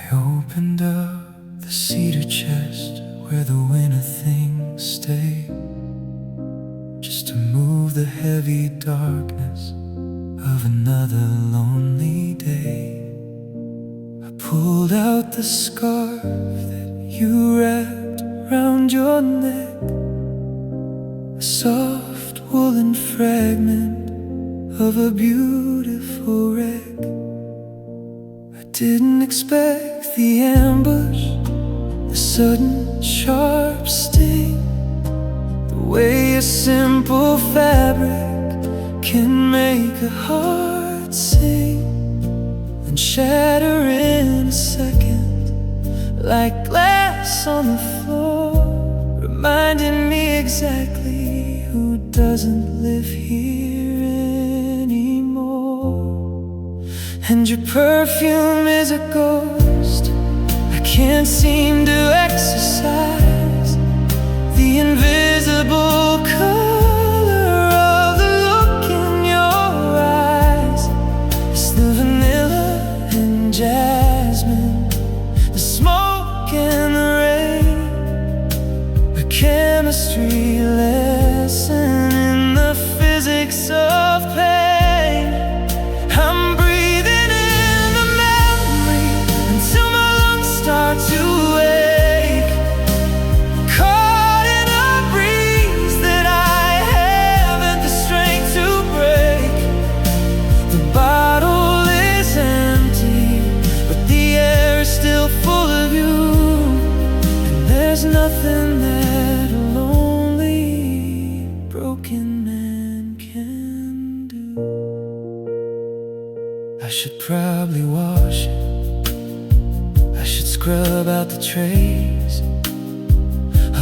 I opened up the cedar chest where the winter things stay, just to move the heavy darkness of another lonely day. I pulled out the scarf that you wrapped around your neck, a soft woolen fragment of a beautiful wreck. I didn't expect the ambush, the sudden sharp sting, the way a simple fabric can make a heart sing and shatter in a second like glass on the floor, reminding me exactly who doesn't live here anymore. And your perfume is a ghost I can't seem to exercise, the invisible color of the look in your eyes. It's the vanilla and jasmine, the smoke and the rain, a chemistry lesson in the physics of pain. I'm breathing in the memory until my lungs start to ache, caught in a breeze that I haven't the strength to break. The bottle is empty, but the air is still full of you, and there's nothing that a lonely, broken man can do. I should probably wash it, I should scrub out the trace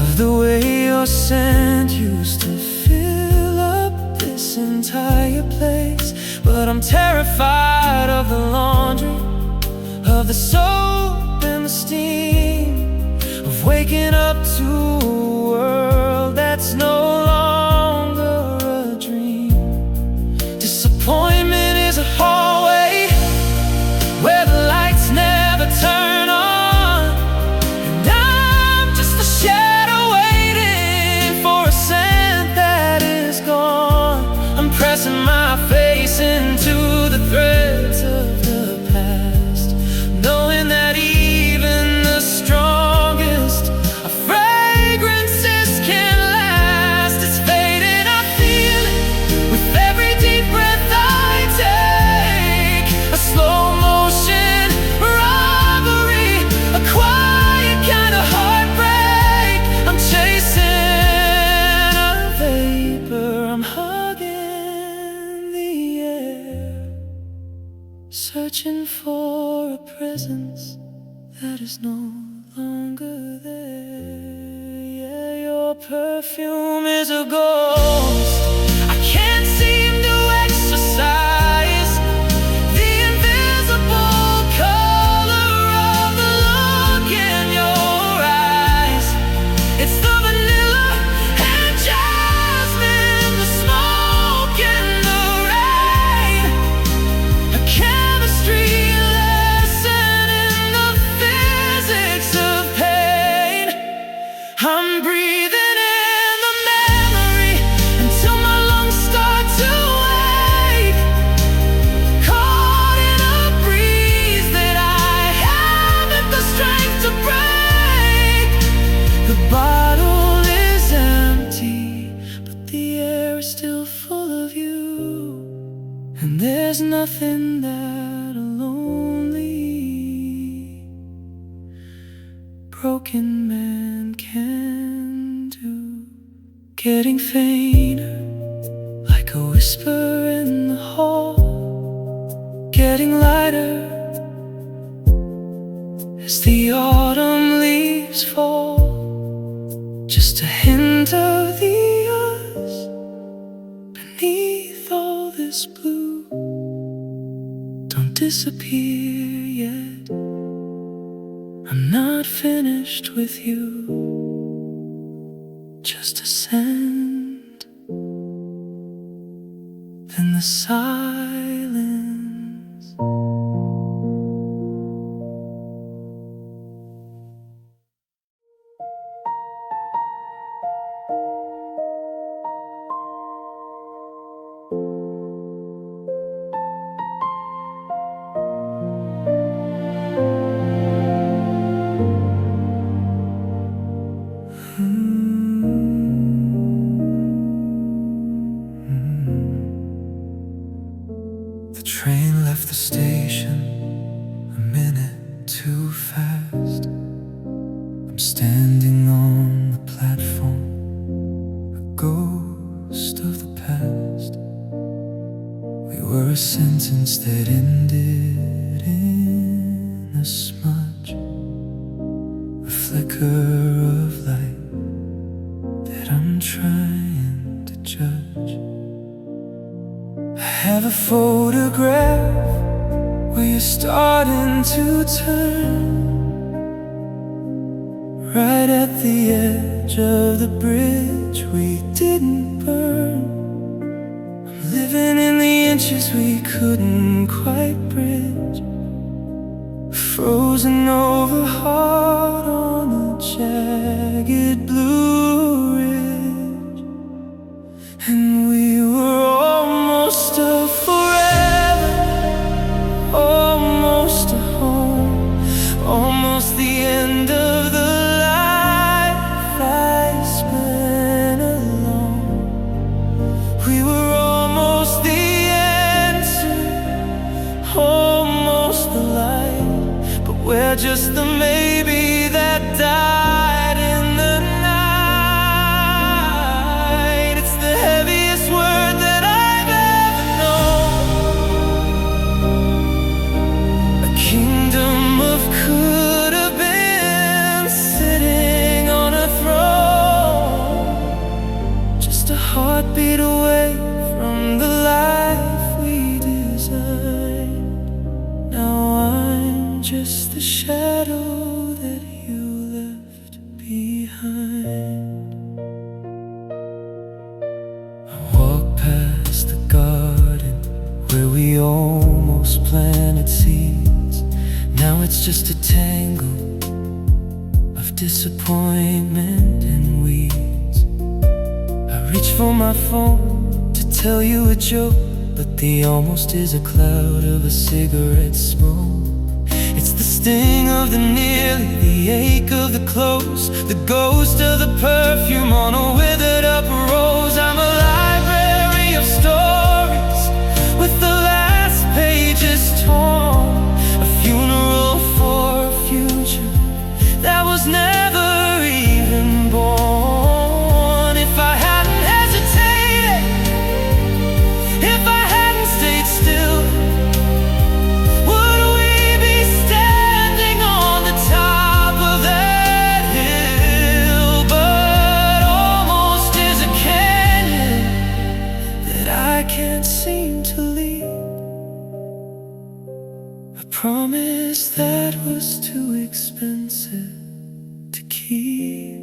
of the way your scent used to fill up this entire place. But I'm terrified of the laundry, of the soap and the steam, of waking up to a world that's no longer a dream. Disappointment is a hallway where the lights never turn on, and I'm just a shadow waiting for a scent that is gone. I'm pressing my face into the threads of the past, knowing that even the strongest of fragrances can last. It's fading, I feel it with every deep breath I take, a slow motion robbery, a quiet kind of heartbreak. I'm chasing a vapor, I'm hugging the air, searching for a presence that is no longer there. Yeah, your perfume is a ghost I can't seem to exercise, the invisible color of the look in your eyes. It's the vanilla and jasmine, the smoke and the rain, a chemistry lesson in the physics of pain. I'm breathing in the memory until my lungs start to ache, caught in a breeze that I haven't the strength to break. The bottle is empty, but the air is still full of you, and there's nothing that a lonely, broken man can do. Getting fainter, like a whisper in the hall, getting lighter as the autumn leaves fall, just a hint of the us beneath all this blue. Don't disappear yet, I'm not finished with you. Just a scent, then the silence. fast. I'm standing on the platform, a ghost of the past. We were a sentence that ended in a smudge, a flicker of light that I'm trying to judge. I have a photograph where you're starting to turn, right at the edge of the bridge we didn't burn. I'm living in the inches we couldn't quite bridge, frozen over hard on a jagged blue ridge. And we were almost a forever, almost a home, almost the end of the life I spent alone. We were almost the answer, almost the light, but we're just the maybe that died in the night. It's the heaviest word that I've ever known. A kingdom of could have been sitting on a throne, just a heartbeat away from the life we designed. Now I'm just the shadow that you left behind. I walk past the garden where we almost planted seeds. Now it's just a tangle of disappointment and weeds. I reach for my phone to tell you a joke, but the almost is a cloud of a cigarette smoke. It's the sting of the nearly, the ache of the close, the ghost of the perfume on a withered up rose. I'm a library of stories with the last pages torn, a funeral for a future that was never even born. If I hadn't hesitated, if I hadn't stayed still, would we be standing on the top of that hill? But almost is a canyon that I can't seem to leave, a promise that was too expensive to keep.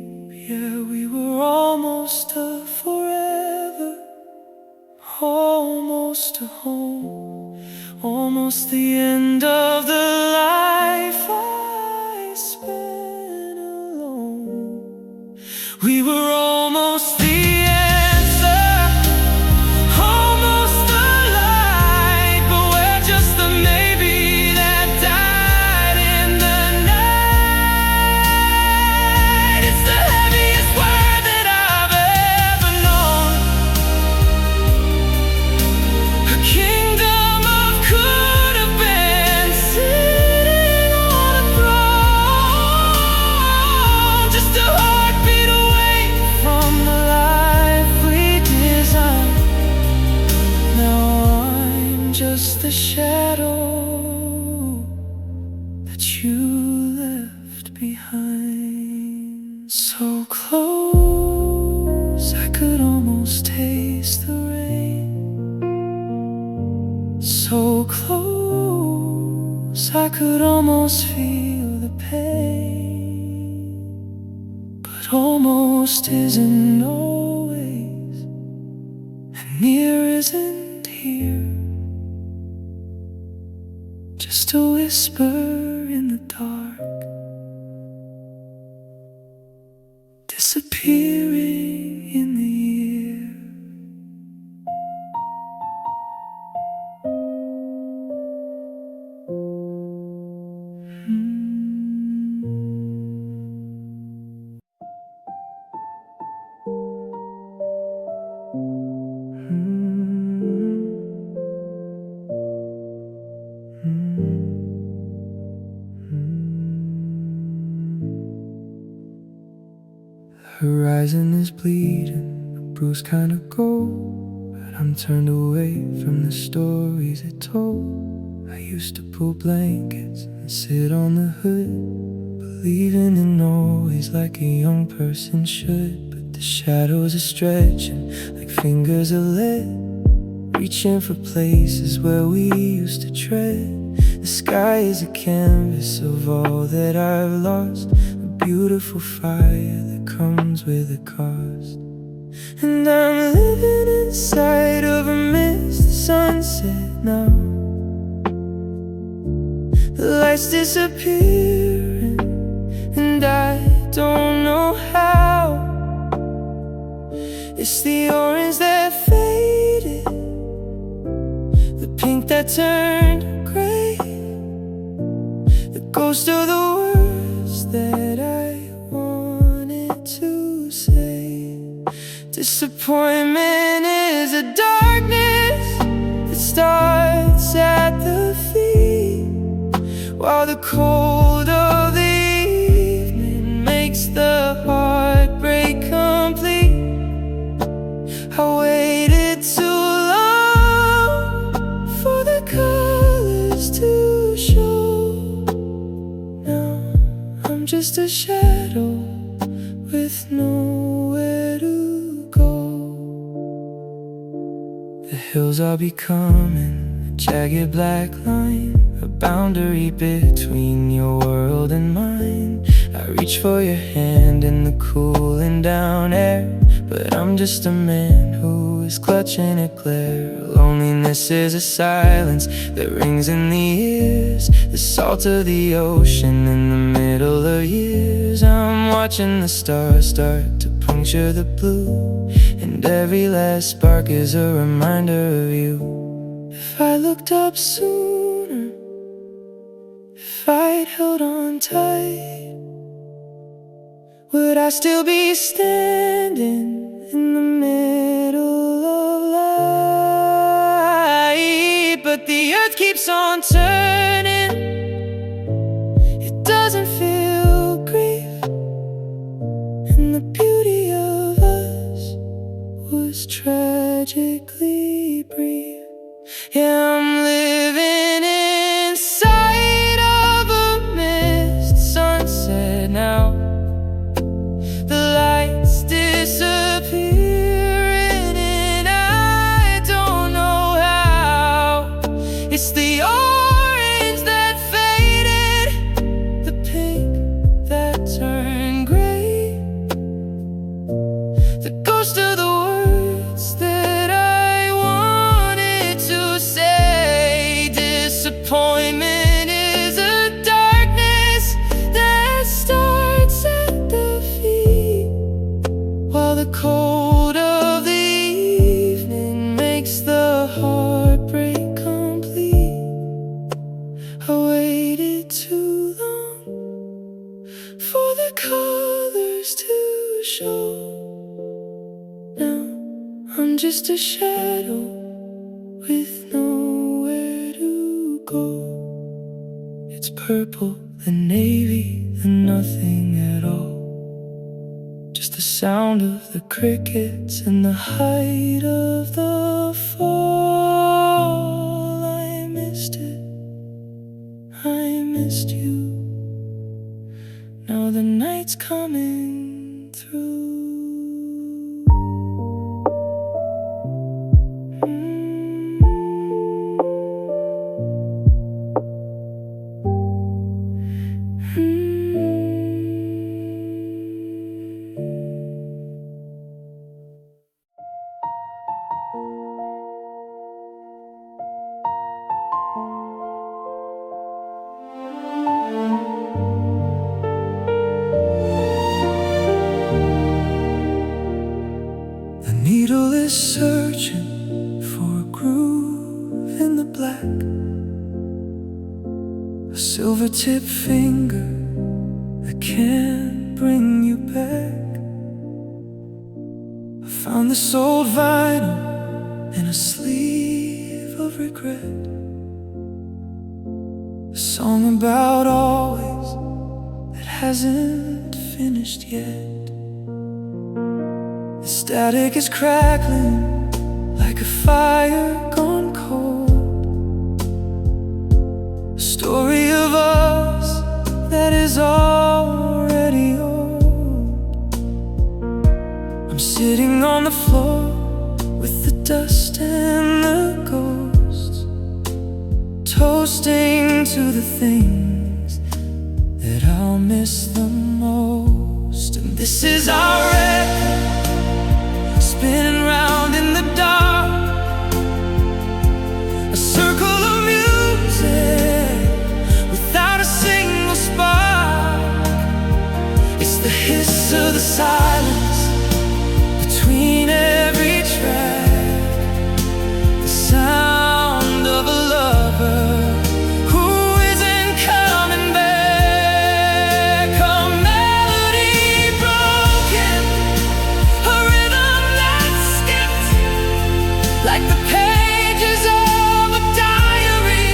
Yeah, we were almost a forever, almost a home, almost the end of the life I spent alone. We were almost the answer, almost the light, but we're just the maybe that died in the night. It's the heaviest word that I've ever known. A kingdom of could have been sitting on a throne, just a heartbeat away from the life we designed. Now I'm just the shadow that you left behind. So close, I could almost taste the rain. So close, I could almost feel the pain. But almost isn't always, and near isn't here. Just a whisper in the dark, disappearing in the air. horizon is bleeding, a bruised kind of gold, but I'm turned away from the stories it told. I used to pull blankets and sit on the hood, believing in always like a young person should. But the shadows are stretching like fingers of lead, reaching for places where we used to tread. The sky is a canvas of all that I've lost, a beautiful fire that comes with a cost. And I'm living inside of a mist sunset now. The lights disappearing, and I don't know how. It's the orange that faded, the pink that turned gray, the ghost of the words that I wanted to say. Disappointment is a darkness that starts at the feet, while the cold of the evening makes the heartbreak complete. I waited too long for the colors to show. Now I'm just a shadow with nowhere to go. The hills are becoming a jagged black line, a boundary between your world and mine. I reach for your hand in the cooling down air, but I'm just a man who is clutching at glare. Loneliness is a silence that rings in the ears, the salt of the ocean in the middle of years. I'm watching the stars start to puncture the blue, and every last spark is a reminder of you. If I looked up sooner, if I'd held on tight, would I still be standing in the middle of light? But the earth keeps on turning, it doesn't feel grief, and the beauty of us was tragically brief. Yeah, I'm living inside of a mist sunset now. The lights disappearing, and I don't know how. It's the orange that faded, the pink that turned gray, the ghost of the words that I wanted to say. Disappointment is a darkness that starts at the feet, while the cold of the evening makes the heartbreak complete. I waited too long for the colors to show. Now I'm just a shadow with nowhere to go. It's purple, then navy, then nothing at all. Just the sound of the crickets and the height of the fall. I missed it, I missed you. Now the night's coming through. The needle is searching for a groove in the black, a silver-tipped finger that can't bring you back. I found this old vinyl in a sleeve of regret, a song about always that hasn't finished yet. static is crackling like a fire gone cold. A story of us that is already old. I'm sitting on the floor with the dust and the ghosts, toasting to the things that I'll miss the most. And this is our record, spinning round in the dark, a circle of music without a single spark. It's the hiss of the silence between every track, the sound of a lover who isn't coming back. A melody broken, a rhythm that skipped like the pages of a diary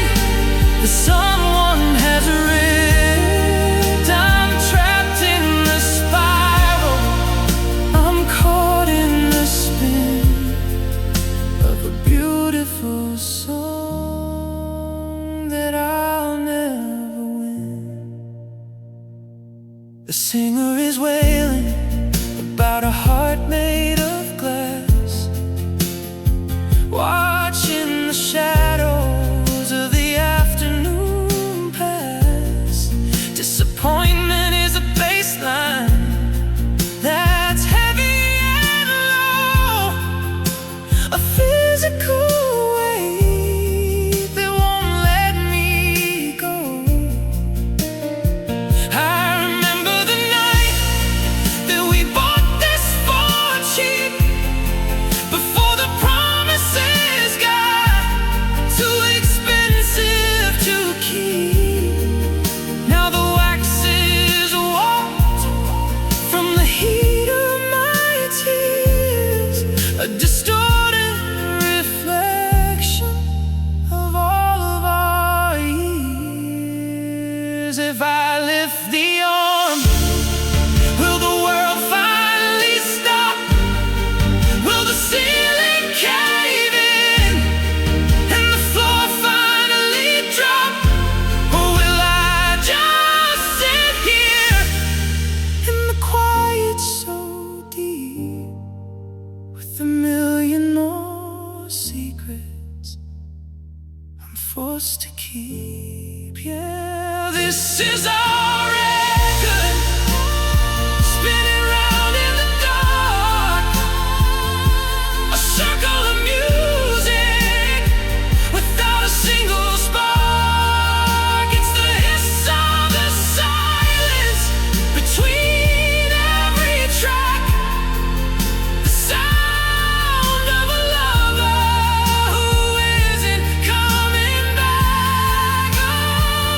that someone has ripped. I'm trapped in the spiral, I'm caught in the spin of a beautiful song that I'll never win. The singer is wailing about a heart made of glass, watching the shadows of the afternoon pass. Disappointment is a baseline that's heavy and low, a physical weight that won't let me go. I remember the night that we bought this for cheap, before the promises got too expensive to keep. Now the wax is warped from the heat of my tears, a distorted reflection of all of our years. If I lift the arm, will the world finally stop? Will the ceiling cave in and the floor finally drop? Or will I just sit here in the quiet so deep, with a million more secrets I'm forced to keep? Yeah, this is our record, spinning round in the dark, a circle of music without a single spark. It's the hiss of the silence between every track, the sound of a lover who isn't coming back. A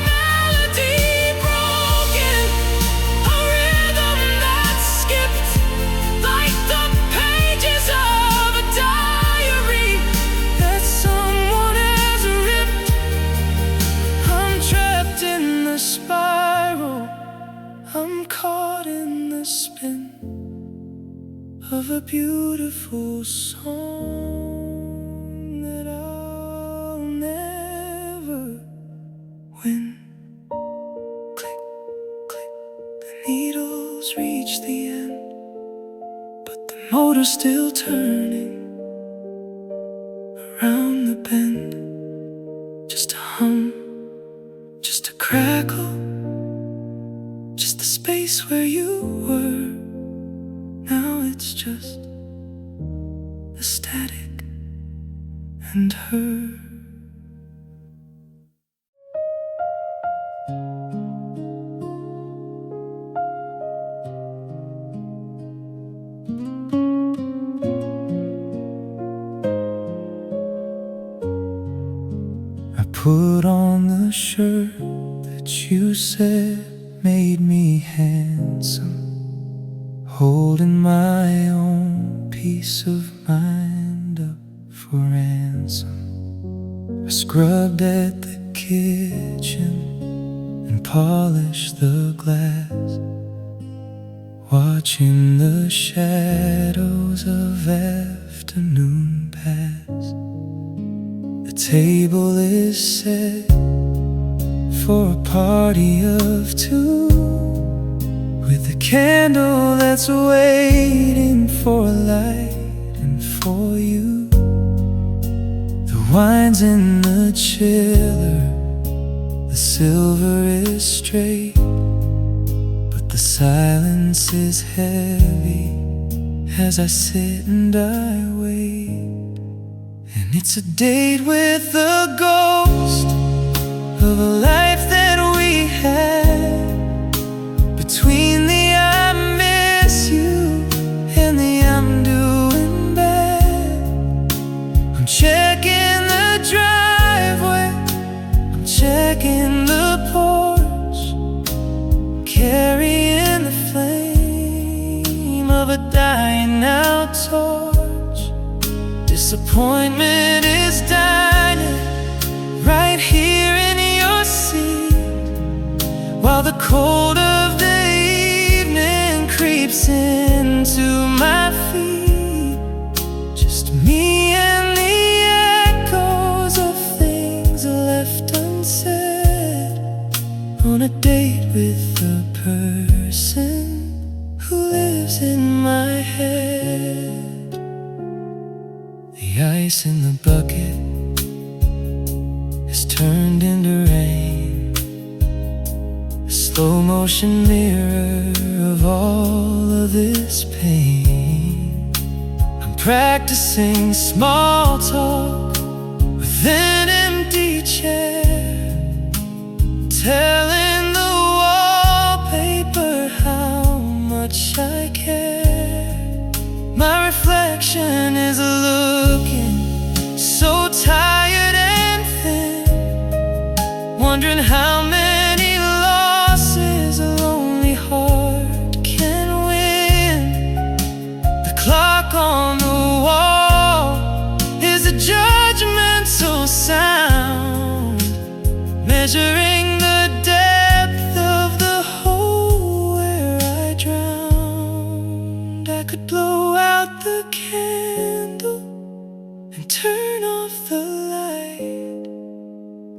melody broken, a rhythm that skipped like the pages of a diary that someone has ripped. I'm trapped in the spiral, I'm caught in the spin of a beautiful song that I'll never win. Click, click, the needles reach the end, but the motor's still turning around the bend. Just a hum, just a crackle, just the space where you were. Now it's just the static and her. I put on the shirt that you said made me handsome, holding my own peace of mind up for ransom. I scrubbed at the kitchen and polished the glass, watched watching the shadows of afternoon pass. The table is set for a party of two, with a candle that's waiting for a light and for you. The wine's in the chiller, the silver is straight, but the silence is heavy as I sit and I wait. And it's a date with the ghost of a life that we had, between the I miss you and the I'm doing bad. I'm checking the driveway, I'm checking the porch, carrying the flame of a dying out torch. Disappointment is dining right here in your seat, while the cold of the evening creeps into my feet. Just me and the echoes of things left unsaid, on a date with the person who lives in my head. The ice in the bucket is turned into rain, a slow motion mirror of all of this pain. I'm practicing small talk with an empty chair, telling the wallpaper how much I care. My reflection is looking so tired and thin, wondering how many losses a lonely heart can win. The clock on the wall is a judgmental sound, measuring the depth of the hole where I drowned. I could blow out the candle and turn off the light,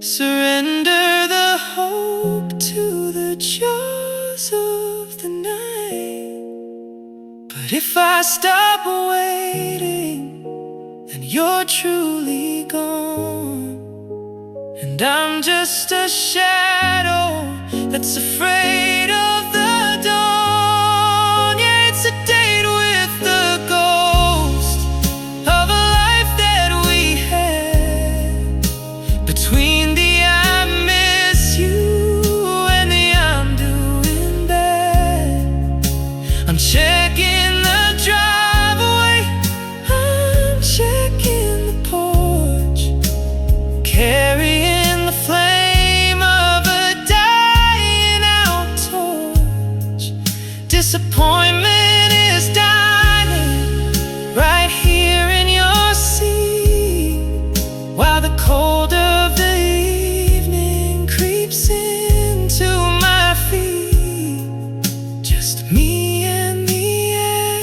surrender the hope to the jaws of the night. But if I stop waiting, then you're truly gone, and I'm just a shadow that's afraid of the dawn. Yeah, it's a date with the ghost of a life that we had, between the I miss you and the I'm doing bad. I'm checking the driveway, I'm checking the porch, carrying the flame of a dying out torch. Disappointment is dining right here in your seat, while the cold of the evening creeps into my feet. Just me and the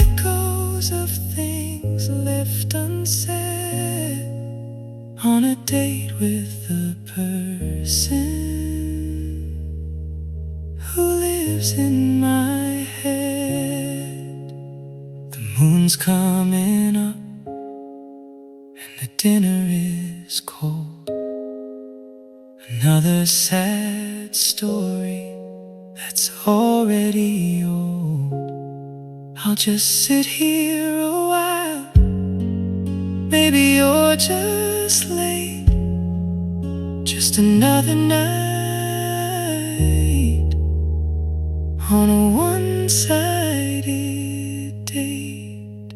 echoes of things left unsaid, on a date with the person who lives in my head. The moon's coming up and the dinner is cold, another sad story that's already old. I'll just sit here a while, maybe you're just late, just another night on a one-sided date,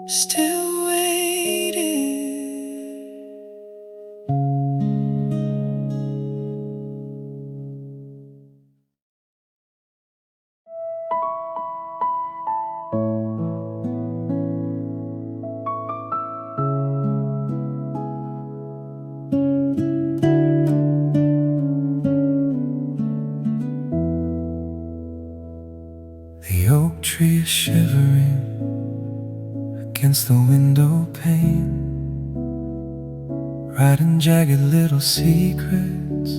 still waiting. The oak tree is shivering against the window pane, writing jagged little secrets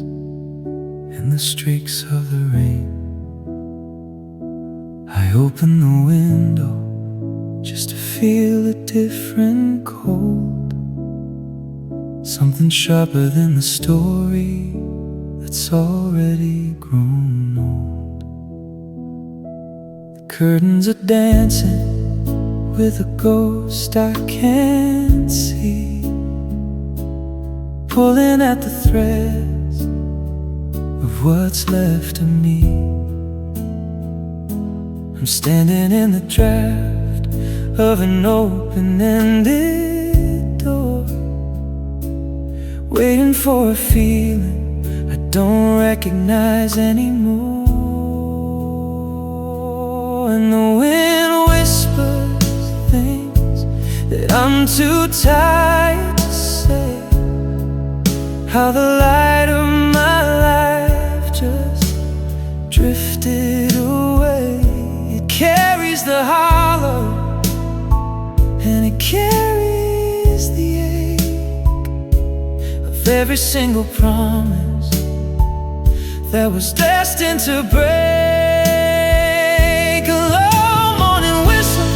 in the streaks of the rain. I open the window just to feel a different cold, something sharper than the story that's already grown old. The curtains are dancing with a ghost I can't see, pulling at the threads of what's left of me. I'm standing in the draft of an open-ended door, waiting for a feeling I don't recognize anymore. And the wind whispers things that I'm too tired to say, how the light of my life just drifted away. It carries the hollow and it carries the ache of every single promise that was destined to break. A low morning whistle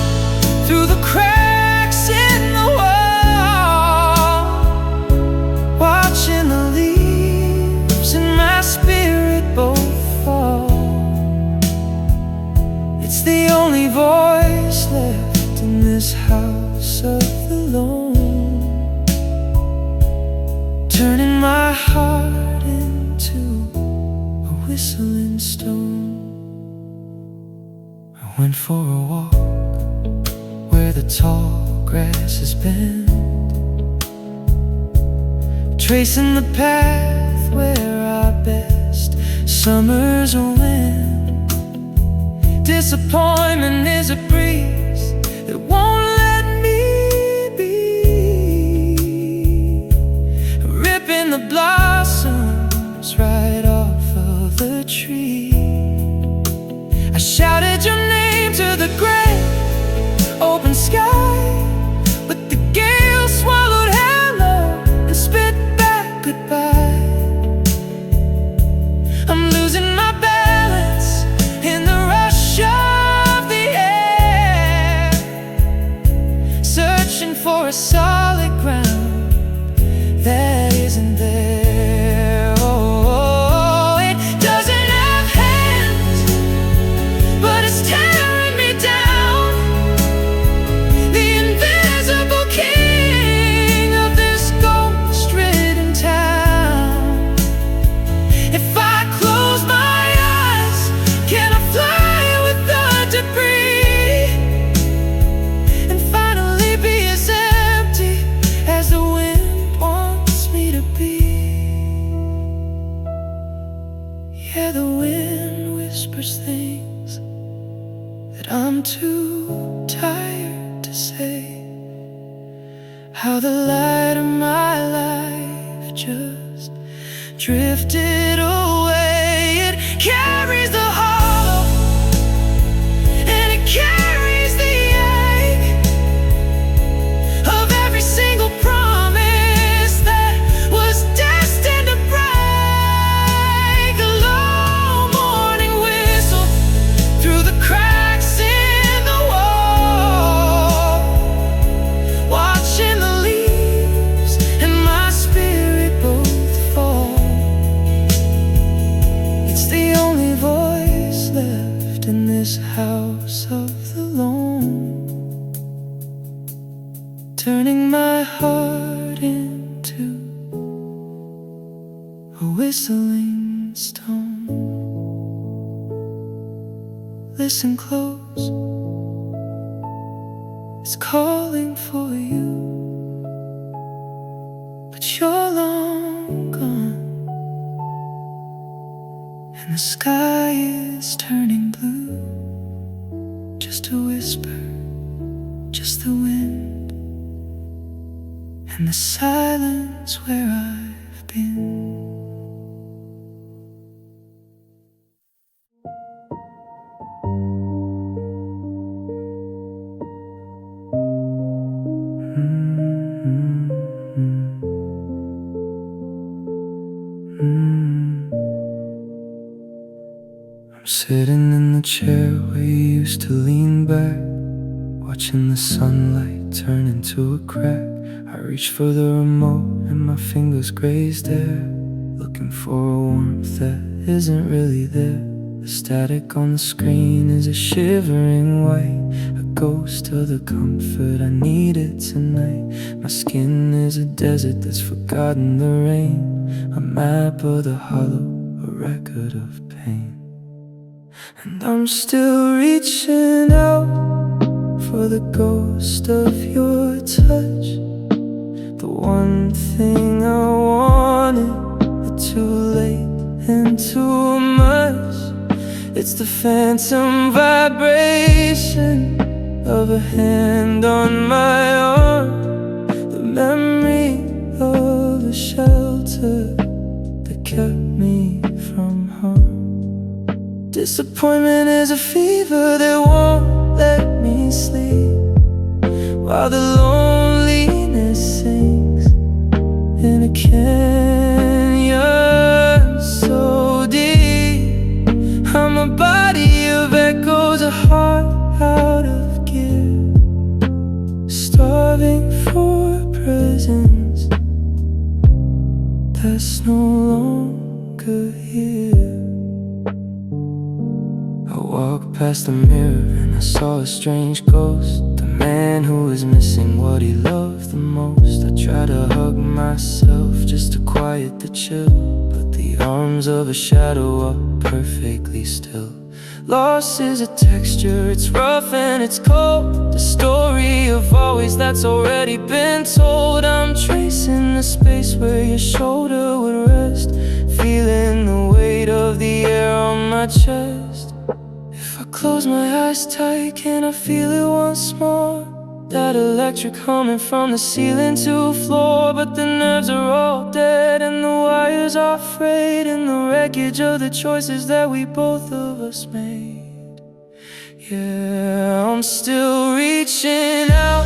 through the cracks in the wall, watching the leaves in my spirit both fall. It's the only voice left in this house of the lone, turning my heart into a whistling stone. I went for a walk where the tall grass is bent, tracing the path where our best summers went. Disappointment is a breeze that won't let me be, ripping the blossoms right off of the tree. I shouted your name to the gray open sky, but the gale swallowed hello and spit back goodbye. I'm losing my balance in the rush of the air, searching for a solid ground that isn't there. Oh, it doesn't have hands, but it's tearing me down. The invisible king of this ghost-ridden town. If I close my eyes, can I fly with the debris and finally be as empty as the wind wants me to be? Yeah, the wind whispers things that I'm too tired to say, how the light of my life just drifted away. It carries the hollow and it carries the ache of every single promise that was destined to break. A low morning whistle through the cracks in the wall, watching the leaves and my spirit both fall. It's the only voice left in this house of the lone, turning my heart into a whistling stone. Listen close, it's calling for you, but you're long gone, and the sky is turning blue. Just a whisper, just the wind, and the silence where I've been. sitting in the chair where you used to lean back, watching the sunlight turn into a crack. I reach for the remote and my fingers graze there, looking for a warmth that isn't really there. The static on the screen is a shivering white, a ghost of the comfort I needed tonight. My skin is a desert that's forgotten the rain, a map of the hollow, a record of pain. And I'm still reaching out for the ghost of your touch, the one thing I wanted, but too late and too much. It's the phantom vibration of a hand on my arm, the memory of a shelter that kept me from harm. Disappointment is a fever that won't let me sleep, while the loneliness sinks in a canyon so deep. I'm a body of echoes, a heart out of gear, starving for presence that's no longer here. I walked past the mirror and I saw a strange ghost, the man who was missing what he loved the most. I tried to hug myself just to quiet the chill, but the arms of a shadow are perfectly still. Loss is a texture, it's rough and it's cold, the story of always that's already been told. I'm tracing the space where your shoulder would rest, feeling the weight of the air on my chest. If I close my eyes tight, can I feel it once more? That electric humming from the ceiling to floor. But the nerves are all dead and the wires are frayed in the wreckage of the choices that we both of us made. Yeah, I'm still reaching out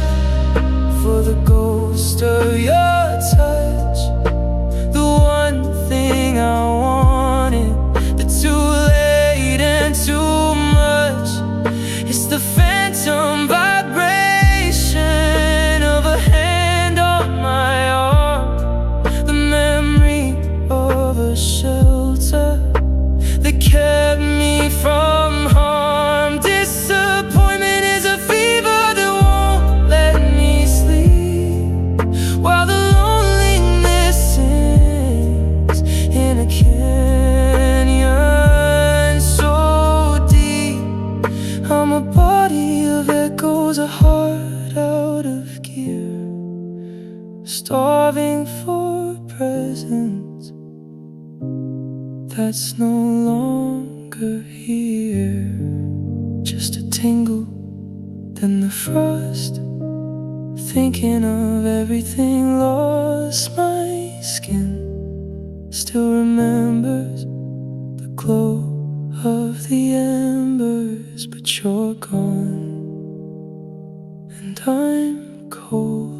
for the ghost of your touch, the one thing I wanted, but too late and too much. It's the phantom vibration of a hand on my arm, the memory of a shelter that kept me from harm. Disappointment is a fever that won't let me sleep, while the loneliness sinks in a canyon so deep. I'm a body of echoes, a heart out of gear, starving for presence that's no longer here. Just a tingle, then the frost, thinking of everything lost. My skin still remembers the glow of the embers, but you're gone and I'm cold.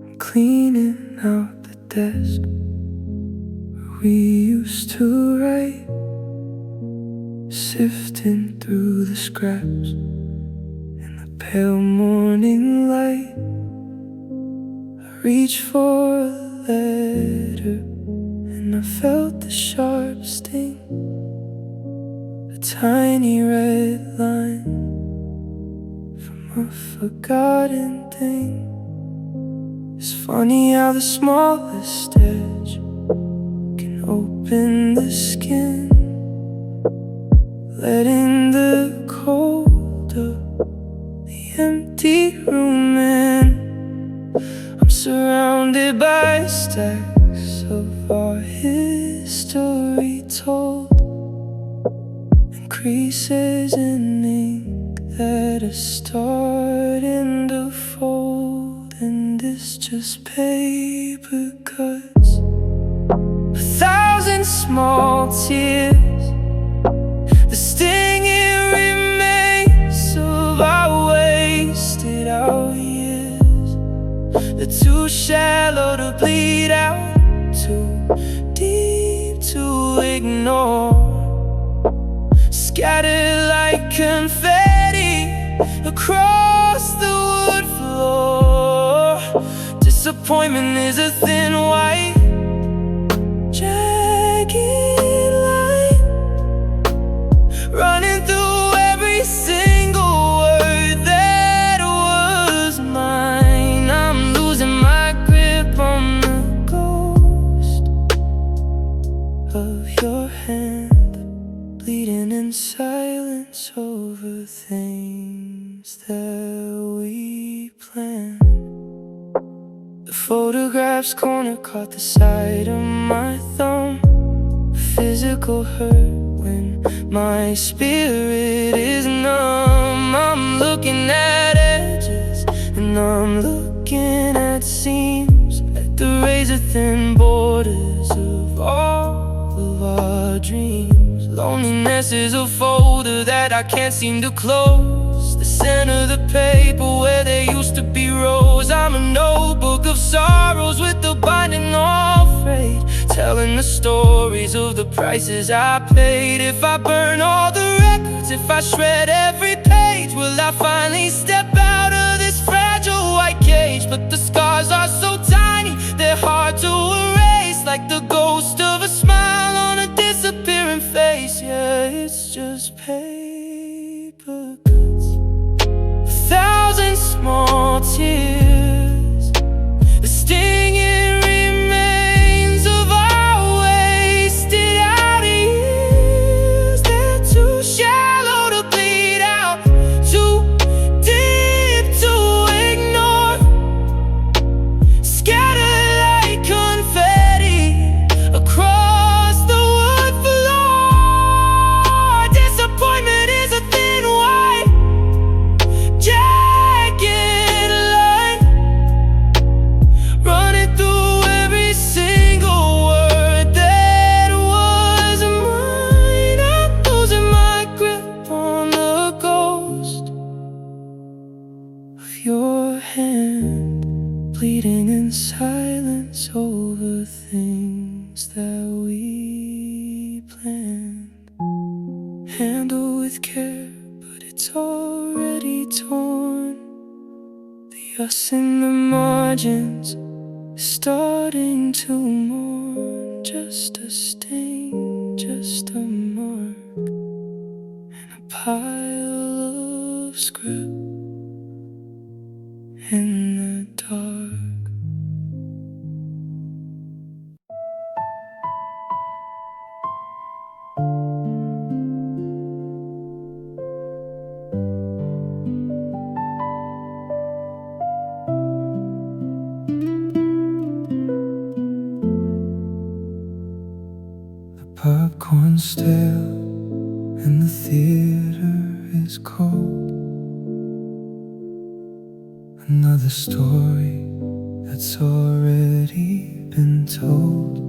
I'm cleaning out the desk where we used to write, sifting through the scraps in the pale morning light. I reached for a letter and I felt the sharp sting, a tiny red line from a forgotten thing. It's funny how the smallest edge can open the skin, letting the cold of the empty room in. I'm surrounded by stacks of our history told, and creases in ink that are starting to fold. And it's just paper cuts, 1,000 small tears the stinging remains of our wasted out years. They're too shallow to bleed out, too deep to ignore. Scattered like confetti across the wood floor. Disappointment is a thin white jagged line running through every single word that was mine. I'm losing my grip on the ghost of your hand, bleeding in silence over things that we planned. The photograph's corner caught the side of my thumb. Physical hurt when my spirit is numb. I'm looking at edges and I'm looking at seams, at the razor-thin borders of all of our dreams. Loneliness is a folder that I can't seem to close, the center of the paper where there used to be rows. I'm a notebook of sorrows with the binding all frayed, telling the stories of the prices I paid. If I burn all the records, if I shred every page, will I finally step out of this fragile white cage? But the scars are so tiny, they're hard to erase, like the ghost of a smile on a disappearing face. Yeah, it's just paper cuts, 1,000 small tears, the stinging remains of our wasted out years. They're too shallow to bleed out, too deep to ignore. Scattered like confetti across the wood floor. Disappointment is a thin white jagged line running through every single word that was mine. I'm losing my grip on the ghost of your hand, bleeding in silence over things that we planned. Handle with care, but it's already torn. The us in the margins is starting to mourn. Just a stain, just a mark, and a pile of script in the dark. The popcorn's stale and the theater is cold. Another story that's already been told.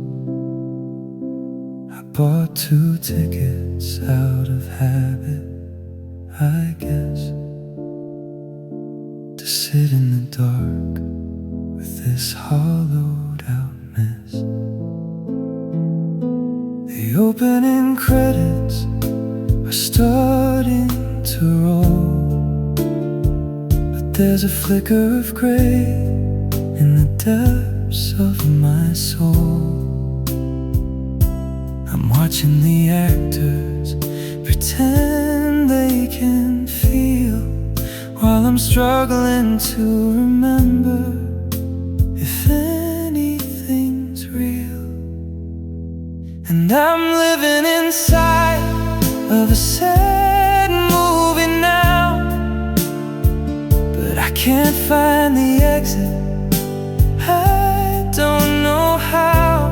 I bought 2 tickets out of habit, I guess, to sit in the dark with this hollowed out mess. The opening credits are starting to roll, but there's a flicker of gray in the depths of my soul. I'm watching the actors pretend they can feel, while I'm struggling to remember if anything's real. And I'm living inside of a sad movie now, but I can't find the exit, I don't know how.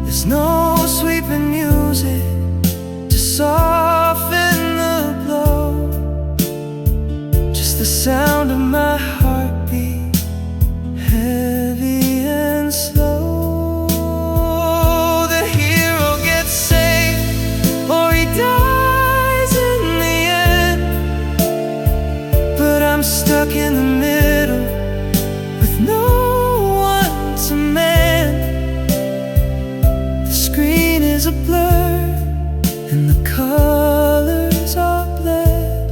There's no sweeping music to soften the blow, just the sound of my heartbeat, heavy and slow. The hero gets saved or he dies. stuck in the middle with no one to mend. The screen is a blur and the colors are bled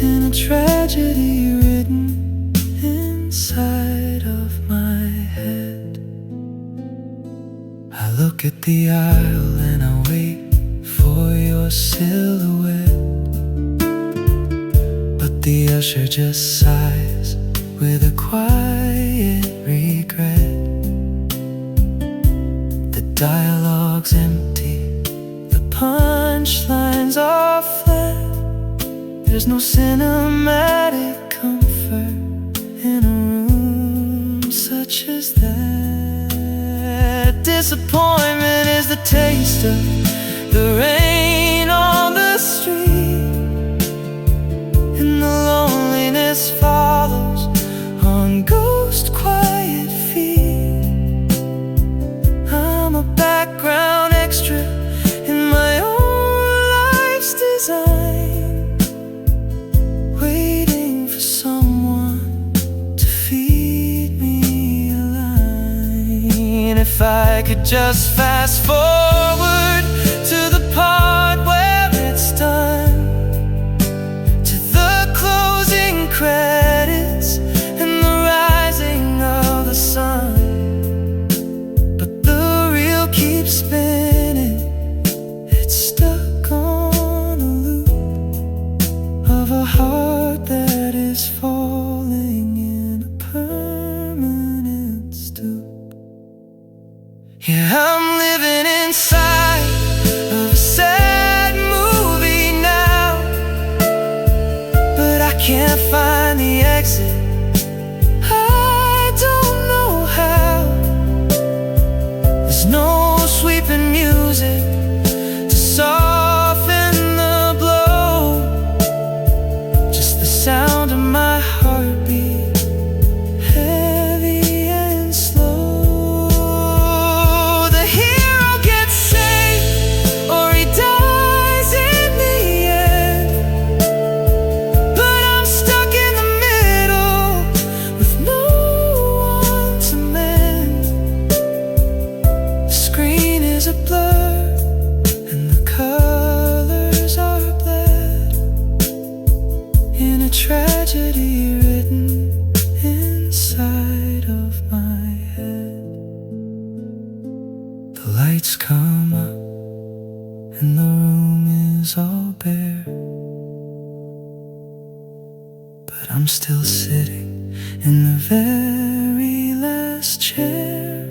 in a tragedy written inside of my head. I look at the aisle and I wait for your silhouette, but the usher just sighs with a quiet regret. The dialogue's empty, the punchlines are flat. There's no cinematic comfort in a room such as that. Disappointment is the taste of the rain on the street, and the loneliness follows on ghost quiet feet. I'm a background extra in my own life's design, waiting for someone to feed me a line. If I could just fast forward to the part where it's done, to the closing credits and the rising of the sun. But the reel keeps spinning, it's stuck on a loop of a heart that is falling in a permanent stoop. Yeah, I'm living inside of a sad movie now, but I can't find the exit. I don't know how. There's no sweeping music to soften the blow, just the sound of my heartbeat, heavy and slow. The hero gets saved or he dies in the end, but I'm stuck in the middle with no one to mend. The screen is a blur and the colors are bled in a tragedy written inside of my head. The lights come up and the room is all bare, but I'm still sitting in the very last chair.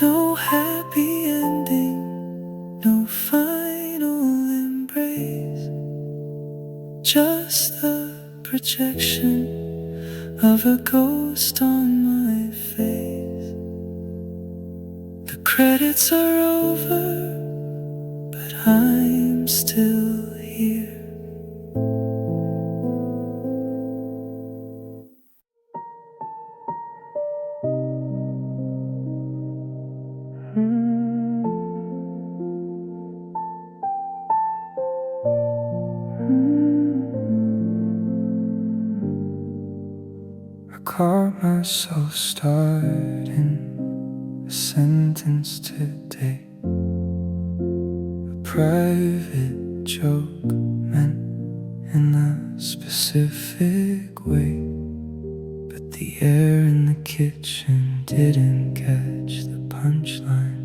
No happy ending, no final embrace, just the projection of a ghost on my face. The credits are over, but I'm still here. I caught myself starting a sentence today, a private joke meant in a specific way, but the air in the kitchen didn't catch the punchline.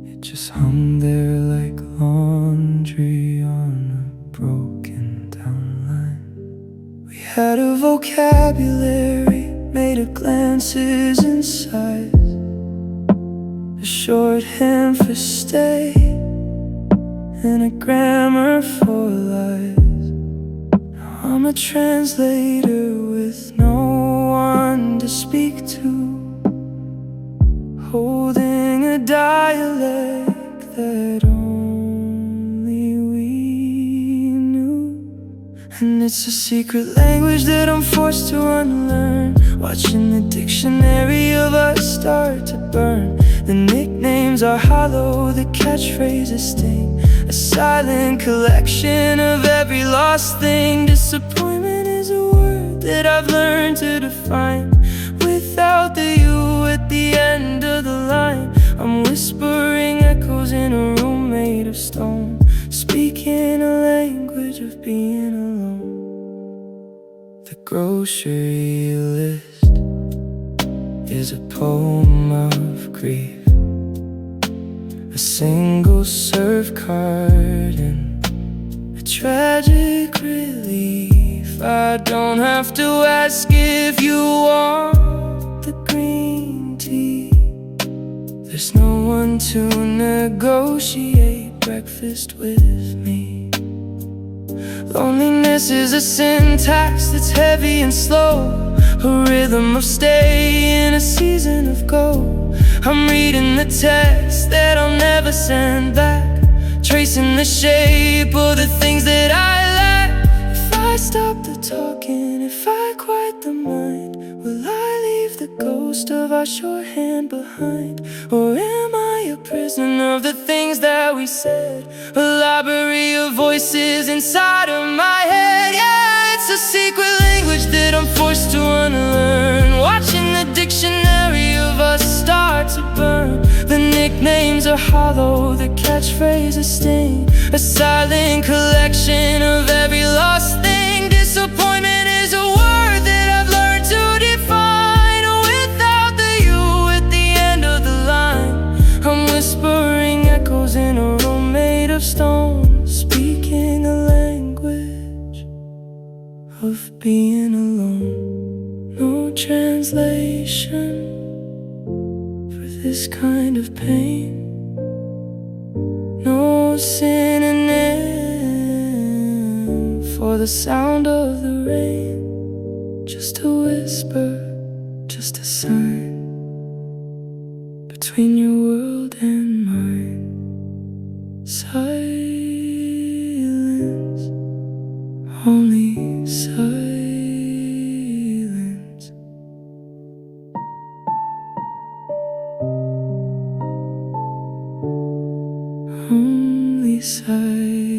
It just hung there like laundry on a broken down line. We had a vocabulary made of glances and sighs, a shorthand for stay and a grammar for lies. Now I'm a translator with no one to speak to, holding a dialect that only we knew. And it's a secret language that I'm forced to unlearn, watching the dictionary of us start to burn. The nicknames are hollow, the catchphrases sting. A silent collection of every lost thing. Disappointment is a word that I've learned to define. Without the you at the end of the line, I'm whispering echoes in a room made of stone, speaking a language of being alone. The grocery list is a poem of grief, a single-serve carton, a tragic relief. I don't have to ask if you want the green tea. There's no one to negotiate breakfast with me. Loneliness is a syntax that's heavy and slow, a rhythm of stay in a season of go. I'm reading the text that I'll never send back, tracing the shape of the things that I lack. If I stop the talking, if I quiet the mind, will I leave the ghost of our shorthand behind? Or am I a prisoner of the things that we said, a library of voices inside of my head? Yeah, it's a secret language that I'm forced to unlearn, watching the dictionary of us start to burn. The nicknames are hollow, the catchphrase is sting, a silent collection of every lost thing. Disappointment is a word that I've learned to define. Without the you at the end of the line, I'm whispering echoes in a room made of stone, speaking a language of being alone. No translation for this kind of pain, no synonym for the sound of the rain. Just a whisper, just a sign between your world and mine. Silence, only silence. Only silence.